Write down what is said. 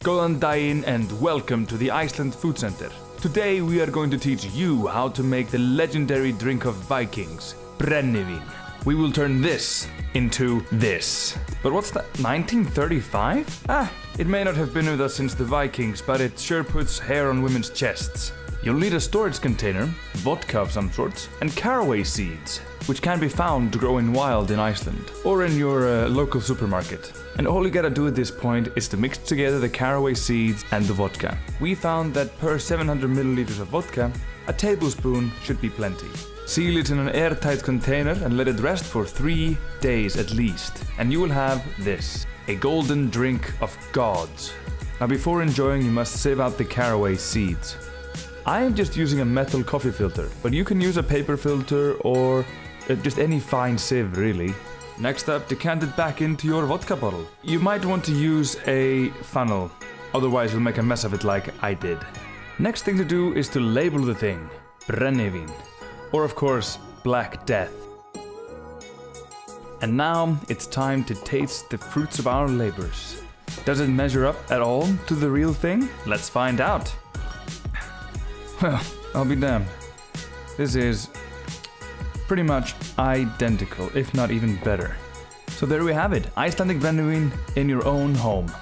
Góðan daginn and welcome to the Iceland Food Centre. Today we are going to teach you how to make the legendary drink of Vikings, Brennivín. We will turn this into this. But what's that, 1935? It may not have been with us since the Vikings, but it sure puts hair on women's chests. You'll need a storage container, vodka of some sorts, and caraway seeds, which can be found to grow in wild in Iceland, or in your local supermarket. And all you gotta do at this point is to mix together the caraway seeds and the vodka. We found that per 700 milliliters of vodka, a tablespoon should be plenty. Seal it in an airtight container and let it rest for 3 days at least. And you will have this, a golden drink of gods. Now before enjoying, you must sieve out the caraway seeds. I am just using a metal coffee filter, but you can use a paper filter or just any fine sieve really. Next up, decant it back into your vodka bottle. You might want to use a funnel, otherwise you'll make a mess of it like I did. Next thing to do is to label the thing, Brennivín. Or of course, Black Death. And now it's time to taste the fruits of our labors. Does it measure up at all to the real thing? Let's find out. Well, I'll be damned. This is pretty much identical, if not even better. So there we have it, Icelandic Brennivín in your own home.